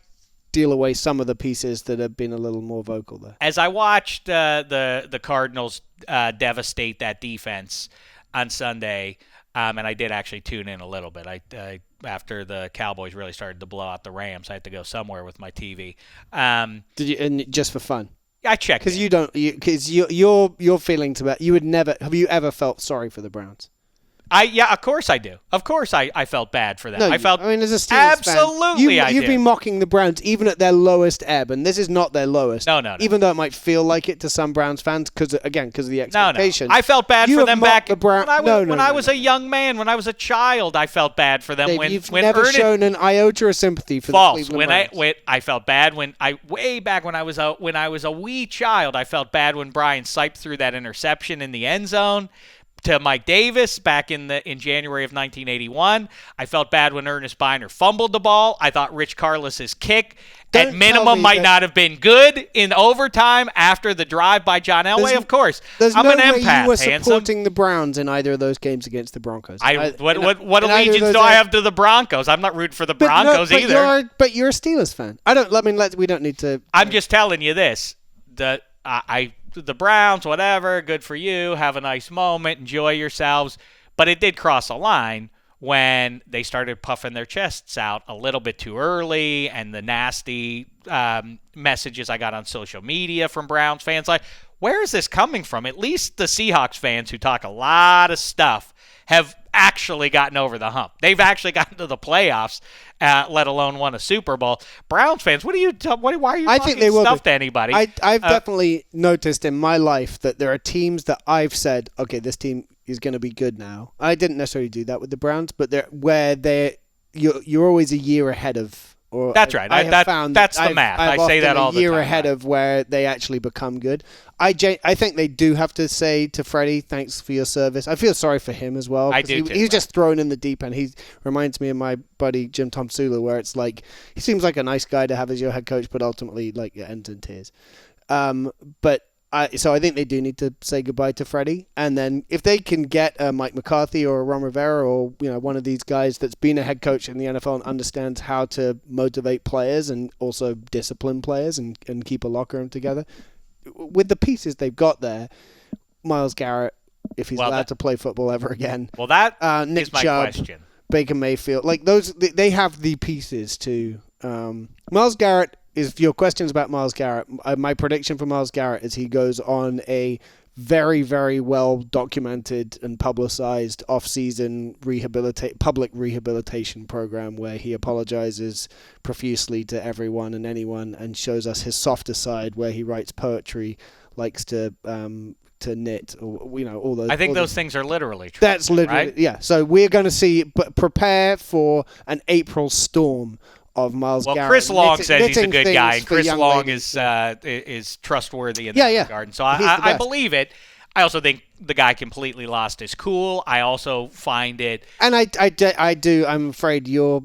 deal away some of the pieces that have been a little more vocal there. As I watched the Cardinals devastate that defense on Sunday, and I did actually tune in a little bit. I after the Cowboys really started to blow out the Rams, I had to go somewhere with my TV. Did you? And just for fun? I checked. Because your feelings about you would never have you ever felt sorry for the Browns? Of course I do. Of course I felt bad for them. No, as a Steelers absolutely fan, you've been mocking the Browns even at their lowest ebb, and this is not their lowest. No. Even though it might feel like it to some Browns fans, because of the expectations. No. I felt bad for them back when I was a young man, when I was a child. I felt bad for them. Dave, you've never shown an iota of sympathy for the Cleveland Browns. I felt bad way back when I was a wee child. I felt bad when Brian Sipe threw that interception in the end zone to Mike Davis back in January of 1981. I felt bad when Ernest Biner fumbled the ball. I thought Rich Carlos's kick at minimum might not have been good in overtime after the drive by John Elway. Of course, I'm an empath. Way you were supporting the Browns in either of those games against the Broncos. What allegiance do I have to the Broncos? I'm not rooting for the Broncos either. But you're a Steelers fan. We don't need to. I'm just telling you this. The Browns, whatever, good for you. Have a nice moment. Enjoy yourselves. But it did cross a line when they started puffing their chests out a little bit too early, and the nasty messages I got on social media from Browns fans. Like, where is this coming from? At least the Seahawks fans who talk a lot of stuff have actually gotten over the hump. They've actually gotten to the playoffs, let alone won a Super Bowl. Browns fans, why are you talking stuff to anybody? I've definitely noticed in my life that there are teams that I've said, okay, this team is going to be good now. I didn't necessarily do that with the Browns, but you're always a year ahead of. Or that's right. That's the math. I say that all the time. A year ahead of where they actually become good. I think they do have to say to Freddie, thanks for your service. I feel sorry for him as well. I do too. He's just thrown in the deep end. He reminds me of my buddy Jim Tomsula, where it's like he seems like a nice guy to have as your head coach, but ultimately like it ends in tears. So I think they do need to say goodbye to Freddie, and then if they can get Mike McCarthy or Ron Rivera or one of these guys that's been a head coach in the NFL and understands how to motivate players and also discipline players and keep a locker room together, with the pieces they've got there, Myles Garrett, if he's allowed to play football ever again. Well, that Nick is my Chubb, question. Baker Mayfield, like those, they have the pieces to. Myles Garrett. If your question's about Myles Garrett, my prediction for Myles Garrett is he goes on a very, very well documented and publicized off-season public rehabilitation program where he apologizes profusely to everyone and anyone and shows us his softer side where he writes poetry, likes to knit, or all those. I think those things are literally true. That's literally right? Yeah. So we're going to see, but prepare for an April storm of Myles Garrett. Well, Chris Long says he's a good guy, and Chris Long ladies. is trustworthy in that regard. And so I believe it. I also think the guy completely lost his cool. I also find it. And I do. I'm afraid your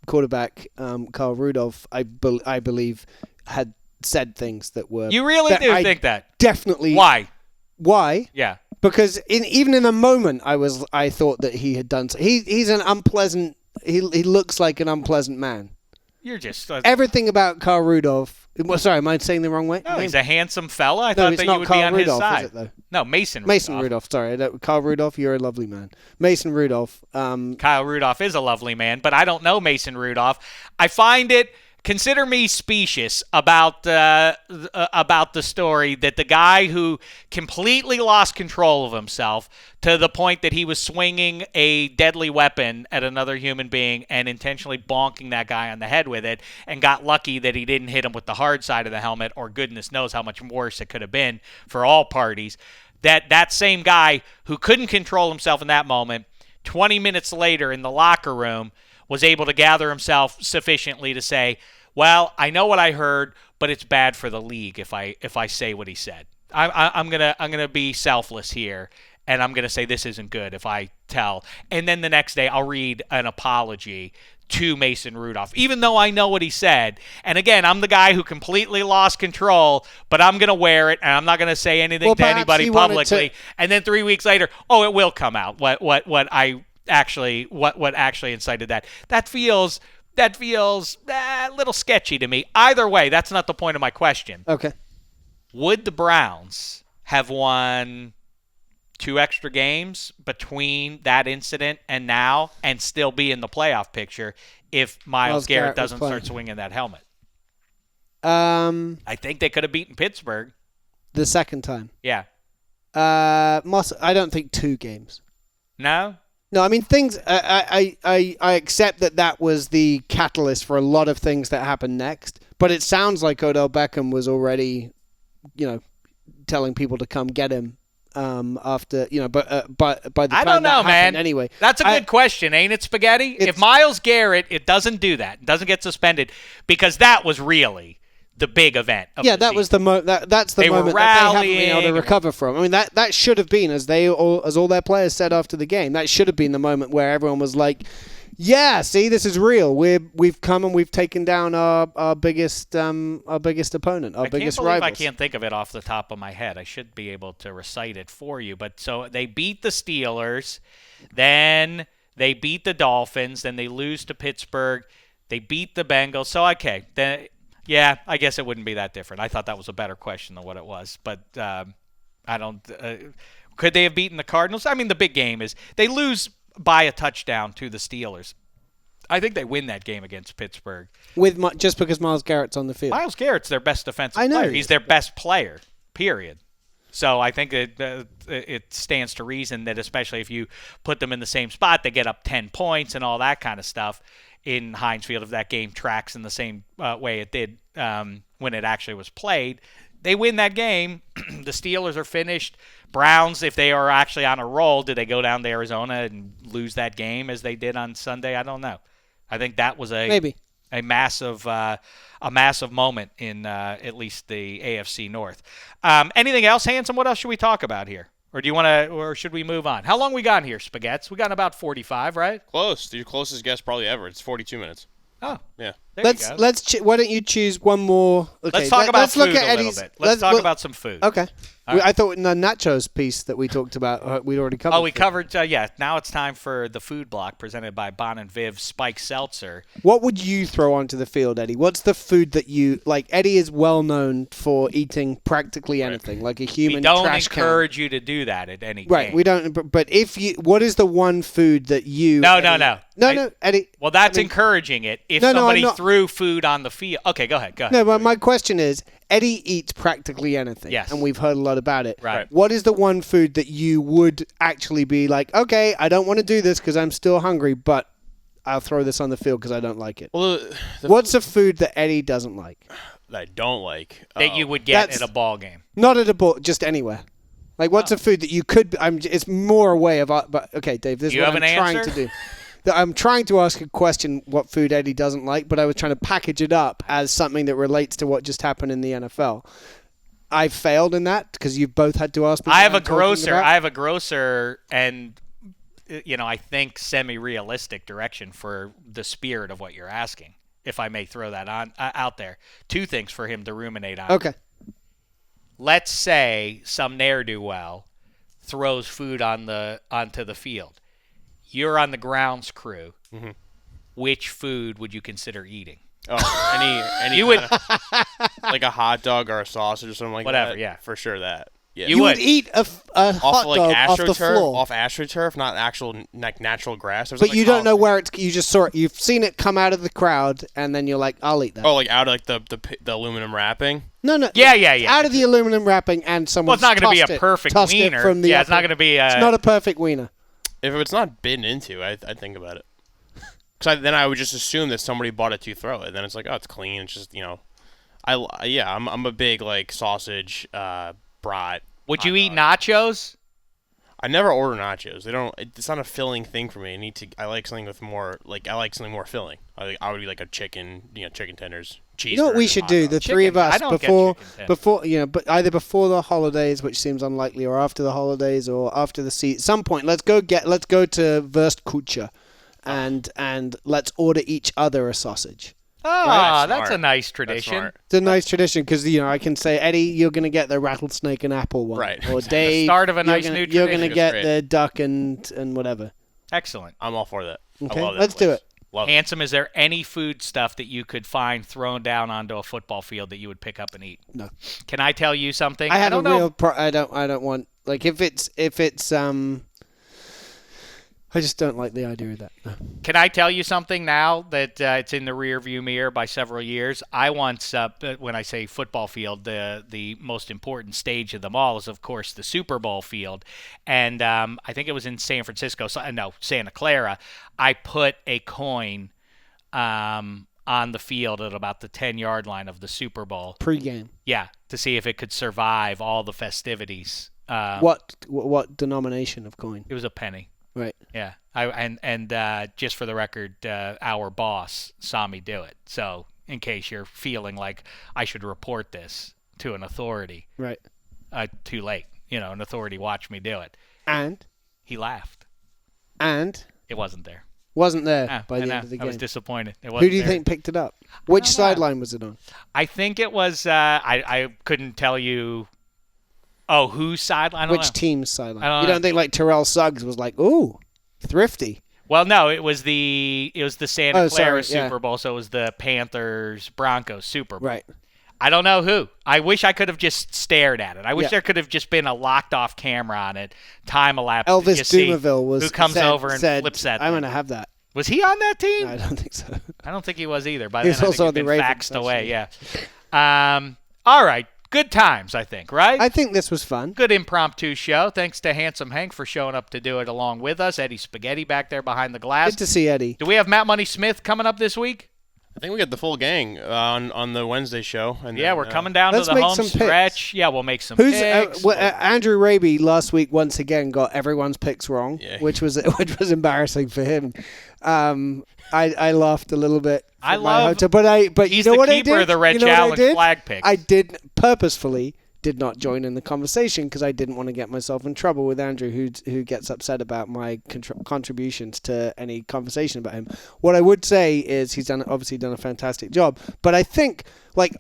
quarterback, Kyle Rudolph, I believe, had said things that were. You really do think that? Definitely. Why? Yeah. Because even in the moment, I thought that he had done. He's an unpleasant. He looks like an unpleasant man. You're just everything about Kyle Rudolph. Sorry, am I saying the wrong way? No, he's a handsome fella. I thought that you would be on Rudolph, his side. is it, though? No, Mason Rudolph. Mason Rudolph. Sorry, Kyle Rudolph. You're a lovely man. Mason Rudolph. Kyle Rudolph is a lovely man, but I don't know Mason Rudolph. I find it. Consider me specious about the story that the guy who completely lost control of himself to the point that he was swinging a deadly weapon at another human being and intentionally bonking that guy on the head with it and got lucky that he didn't hit him with the hard side of the helmet, or goodness knows how much worse it could have been for all parties. That same guy who couldn't control himself in that moment, 20 minutes later in the locker room, was able to gather himself sufficiently to say, well, I know what I heard, but it's bad for the league if I say what he said. I'm gonna be selfless here, and I'm gonna say this isn't good if I tell. And then the next day I'll read an apology to Mason Rudolph, even though I know what he said. And again, I'm the guy who completely lost control, but I'm gonna wear it, and I'm not gonna say anything to anybody publicly. And then 3 weeks later, it will come out what actually incited that. That feels a little sketchy to me. Either way, that's not the point of my question. Okay. Would the Browns have won 2 extra games between that incident and now and still be in the playoff picture if Myles Garrett doesn't start swinging that helmet? I think they could have beaten Pittsburgh. The second time? Yeah. I don't think 2 games. No? No, I mean things. I accept that was the catalyst for a lot of things that happened next. But it sounds like Odell Beckham was already, telling people to come get him after, But by the time I don't know, man. Anyway, that's a good question, ain't it, Spaghetti? If Myles Garrett, it doesn't do that, it doesn't get suspended, because that was really the big event. That was the that's the moment that they haven't been able to recover from. I mean, that should have been, as all their players said after the game, that should have been the moment where everyone was like, yeah, see, this is real. We've come and we've taken down our biggest opponent, our biggest rival. I can't think of it off the top of my head. I should be able to recite it for you. But so they beat the Steelers, then they beat the Dolphins, then they lose to Pittsburgh, they beat the Bengals. So then. Yeah, I guess it wouldn't be that different. I thought that was a better question than what it was. But I don't could they have beaten the Cardinals? I mean, the big game is they lose by a touchdown to the Steelers. I think they win that game against Pittsburgh. Just because Myles Garrett's on the field. Myles Garrett's their best defensive I know player. He's their best player, period. So I think it stands to reason that especially if you put them in the same spot, they get up 10 points and all that kind of stuff in Heinz Field if that game tracks in the same way it did when it actually was played. They win that game. The Steelers are finished. Browns, if they are actually on a roll, do they go down to Arizona and lose that game as they did on Sunday? I don't know. I think that was a massive moment in at least the AFC North. Anything else, Handsome? What else should we talk about here? Or do you want to? Or should we move on? How long we got here, Spaghettis? We got about 45, right? Close. Your closest guess probably ever. It's 42 minutes. Oh, yeah. Why don't you choose one more? Okay, let's talk about food a little bit. Let's talk about some food. Okay. I thought in the nachos piece that we talked about, we'd already covered. Oh, we covered. Now it's time for the food block presented by Bon Viv Spike Seltzer. What would you throw onto the field, Eddie? What's the food that you like? Eddie is well known for eating practically anything, like a human trash can. We don't encourage you to do that at any right, game. We don't. But if you, what is the one food that you? No, Eddie. Well, that's encouraging it. If somebody threw food on the field, okay, go ahead. No, but my question is, Eddie eats practically anything. Yes. And we've heard a lot about it. Right. What is the one food that you would actually be like, okay, I don't want to do this because I'm still hungry, but I'll throw this on the field because I don't like it? Well, what's a food that Eddie doesn't like? That I don't like. That you would get at a ball game. Not at a ball, just anywhere. Like, what's a food that you could? It's more a way of. But okay, Dave, this is what I'm trying to do. I'm trying to ask a question what food Eddie doesn't like, but I was trying to package it up as something that relates to what just happened in the NFL. I failed in that because you've both had to ask me. I have a grocer, and I think semi-realistic direction for the spirit of what you're asking. If I may throw that out there, 2 things for him to ruminate on. Okay. Let's say some ne'er-do-well throws food onto the field. You're on the grounds crew. Mm-hmm. Which food would you consider eating? Oh, any you would like a hot dog or a sausage or something like that. Whatever, yeah, for sure that. Yeah. You would eat a hot dog off the floor, off AstroTurf, not actual natural grass. But you don't know where it's. You just saw it. You've seen it come out of the crowd, and then you're like, "I'll eat that." Oh, like out of the aluminum wrapping. No. Yeah. Out of the aluminum wrapping, and someone. Well, it's not going to be a perfect wiener. It's not going to be. It's not a perfect wiener. If it's not bitten into, I'd think about it. Because then I would just assume that somebody bought it to throw it. Then it's like, oh, it's clean. It's just, I'm a big, like, sausage, brat. Would you eat nachos? I never order nachos. It's not a filling thing for me. I like something with more, more filling. I would be like a chicken, chicken tenders, cheese. You know what we should do? The three of us before, but either before the holidays, which seems unlikely, or after the holidays, or after the season. Some point, let's go to Wurstkutscher, and let's order each other a sausage. Oh, that's a nice tradition. It's a nice tradition because I can say, Eddie, you're going to get the rattlesnake and apple one, right? Or Dave, start of a nice new tradition. You're going to get the duck and whatever. Excellent. I'm all for that. Okay, I love that let's do it. Handsome, is there any food stuff that you could find thrown down onto a football field that you would pick up and eat? No. Can I tell you something? I don't want, like, if it's I just don't like the idea of that. No. Can I tell you something now that it's in the rearview mirror by several years? I once, when I say football field, the most important stage of them all is, of course, the Super Bowl field. And I think it was in Santa Clara. I put a coin on the field at about the 10-yard line of the Super Bowl. Pre-game. Yeah, to see if it could survive all the festivities. What denomination of coin? It was a penny. Right. Yeah. Just for the record, our boss saw me do it. So in case you're feeling like I should report this to an authority. Right. Too late. An authority watched me do it. And? He laughed. And? It wasn't there. Wasn't there by the end of the game. I was disappointed. It wasn't. Who do you think picked it up? Which sideline was it on? I think it was, I couldn't tell you. Oh, whose sideline? Which team's sideline? You don't think like Terrell Suggs was like, ooh, thrifty? Well, no, it was the Santa Clara Super Bowl, so it was the Panthers-Broncos Super Bowl. Right. I don't know who. I wish I could have just stared at it. I wish there could have just been a locked-off camera on it, time-elapse. Elvis Dumerville who comes over and flips that. I'm going to have that. Was he on that team? No, I don't think so. I don't think he was either. By he was then, also I on think the he'd been Ravens, faxed away. Yeah. All right. Good times, I think, right? I think this was fun. Good impromptu show. Thanks to Handsome Hank for showing up to do it along with us. Eddie Spaghetti back there behind the glass. Good to see Eddie. Do we have Matt Money Smith coming up this week? I think we got the full gang on the Wednesday show. And Yeah, then, we're coming down to let's the make home some stretch. picks. Yeah, we'll make some Who's picks. Andrew Raby last week once again got everyone's picks wrong, Yeah. which was embarrassing for him. I laughed a little bit. I from my love- hotel, but he's you know the what I keeper did? of the Red You know what I Challenge did? flag picks. I purposefully did not join in the conversation because I didn't want to get myself in trouble with Andrew, who gets upset about my contributions to any conversation about him. What I would say is he's obviously done a fantastic job, but I think my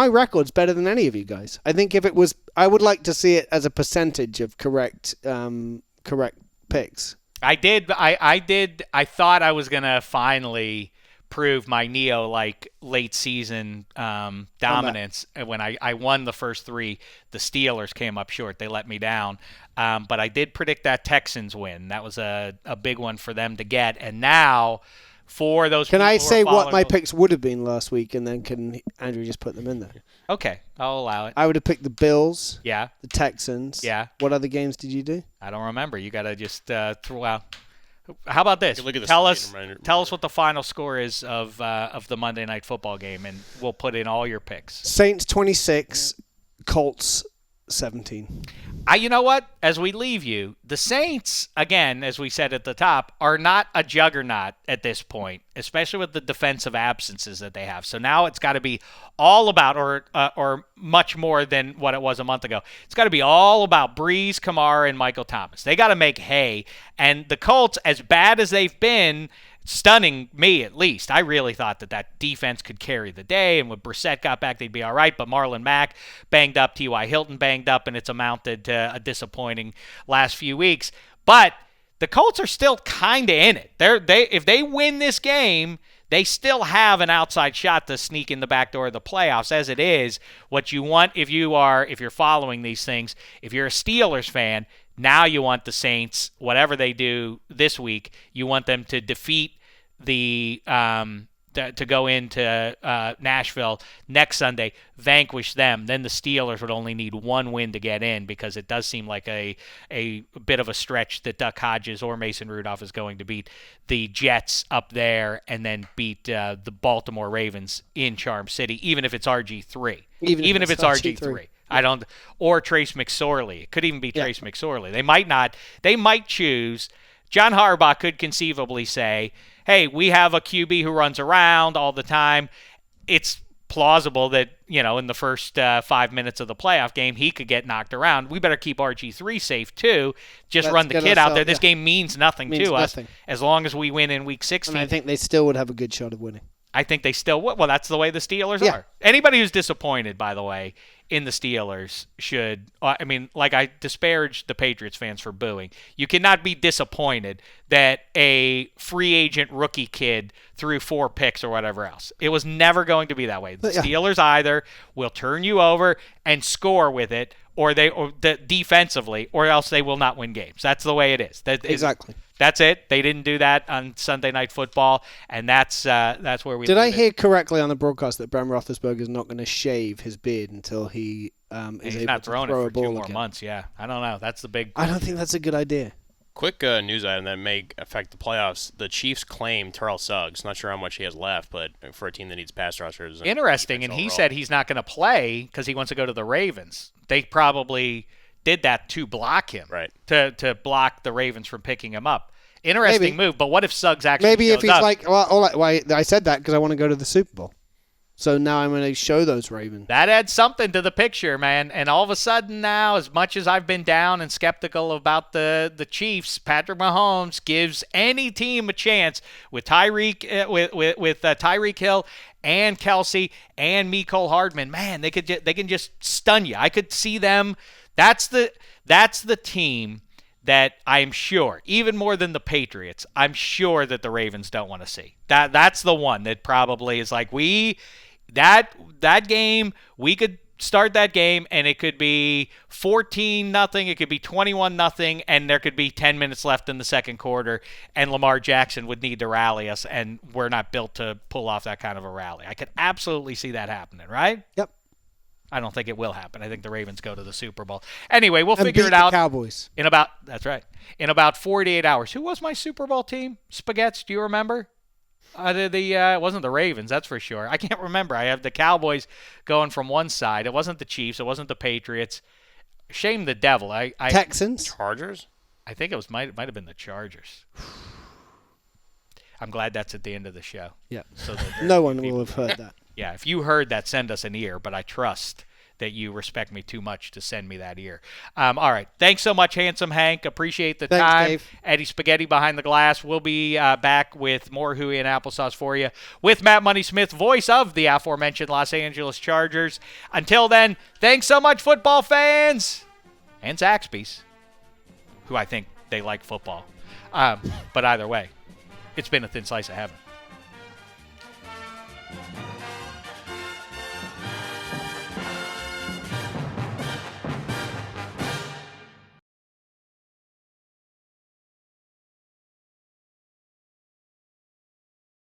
record's better than any of you guys. I think if it was, I would like to see it as a percentage of correct picks. I did. I thought I was gonna finally prove my late season dominance when I won the first three. The Steelers came up short. They let me down. But I did predict that Texans win. That was a big one for them to get. And now, for those Can people I who are say what my following- picks would have been last week, and then can Andrew just put them in there? Okay, I'll allow it. I would have picked the Bills, Yeah, the Texans. Yeah. What other games did you do? I don't remember. You got to just throw out. How about this? You can look at the Tell slate us and tell us what the final score is of the Monday Night Football game, and we'll put in all your picks. Saints 26, Colts 17. You know what? As we leave you, the Saints, again, as we said at the top, are not a juggernaut at this point, especially with the defensive absences that they have. So now it's got to be all about, or much more than what it was a month ago. It's got to be all about Breeze, Kamara, and Michael Thomas. They got to make hay. And the Colts, as bad as they've been, stunning me at least. I really thought that defense could carry the day, and when Brissett got back, they'd be all right. But Marlon Mack banged up, T.Y. Hilton banged up, and it's amounted to a disappointing last few weeks. But the Colts are still kind of in it. If they win this game, they still have an outside shot to sneak in the back door of the playoffs. As it is, what you want if you're following these things, if you're a Steelers fan, now you want the Saints, whatever they do this week, you want them to defeat to go into Nashville next Sunday, vanquish them. Then the Steelers would only need one win to get in, because it does seem like a bit of a stretch that Duck Hodges or Mason Rudolph is going to beat the Jets up there and then beat the Baltimore Ravens in Charm City, even if it's RG3. Even if it's RG3. Or Trace McSorley. It could even be Trace McSorley. They might choose. John Harbaugh could conceivably say, hey, we have a QB who runs around all the time. It's plausible that, in the first 5 minutes of the playoff game, he could get knocked around. We better keep RG3 safe, too. Let's run the kid out there. This game means nothing to us as long as we win in Week 16. And I think they still would have a good shot of winning. I think they still would. Well, that's the way the Steelers are. Anybody who's disappointed, by the way, in the Steelers should, I disparage the Patriots fans for booing. You cannot be disappointed that a free agent rookie kid threw 4 picks or whatever else. It was never going to be that way. The Steelers either will turn you over and score with it, or defensively, or else they will not win games. That's the way it is. Exactly. That's it. They didn't do that on Sunday Night Football, and that's where we. Did I hear correctly on the broadcast that Ben Roethlisberger is not going to shave his beard until he is able not to throwing throw it a for ball 2 more again? months? Yeah, I don't know. That's the big. I don't think that's a good idea. Quick news item that may affect the playoffs. The Chiefs claim Terrell Suggs. Not sure how much he has left, but for a team that needs pass rushers. Interesting, and he said he's not going to play because he wants to go to the Ravens. They probably did that to block him, right? To block the Ravens from picking him up. Interesting move, but what if Suggs actually Maybe if he's up? I said that because I want to go to the Super Bowl. So now I'm going to show those Ravens. That adds something to the picture, man. And all of a sudden now, as much as I've been down and skeptical about the Chiefs, Patrick Mahomes gives any team a chance with Tyreek Hill and Kelsey and Mecole Hardman. Man, they can just stun you. I could see them. That's the team that I'm sure, even more than the Patriots, I'm sure that the Ravens don't want to see. That's the one that probably is like that game, we could start that game, and it could be 14-0, it could be 21-0, and there could be 10 minutes left in the second quarter, and Lamar Jackson would need to rally us, and we're not built to pull off that kind of a rally. I could absolutely see that happening, right? Yep. I don't think it will happen. I think the Ravens go to the Super Bowl. Anyway, we'll And figure beat it out. The Cowboys. That's right. In about 48 hours. Who was my Super Bowl team? Spaghettis, do you remember? It wasn't the Ravens, that's for sure. I can't remember. I have the Cowboys going from one side. It wasn't the Chiefs. It wasn't the Patriots. Shame the devil. Texans. Chargers? I think it might have been the Chargers. I'm glad that's at the end of the show. Yeah. So that No one will have heard that. Yeah, if you heard that, send us an ear, but I trust that you respect me too much to send me that ear. All right. Thanks so much, Handsome Hank. Appreciate the Thanks, time. Dave. Eddie Spaghetti behind the glass. We'll be back with more hooey and applesauce for you with Matt Money Smith, voice of the aforementioned Los Angeles Chargers. Until then, thanks so much, football fans and Zaxby's, who I think they like football. But either way, it's been a thin slice of heaven.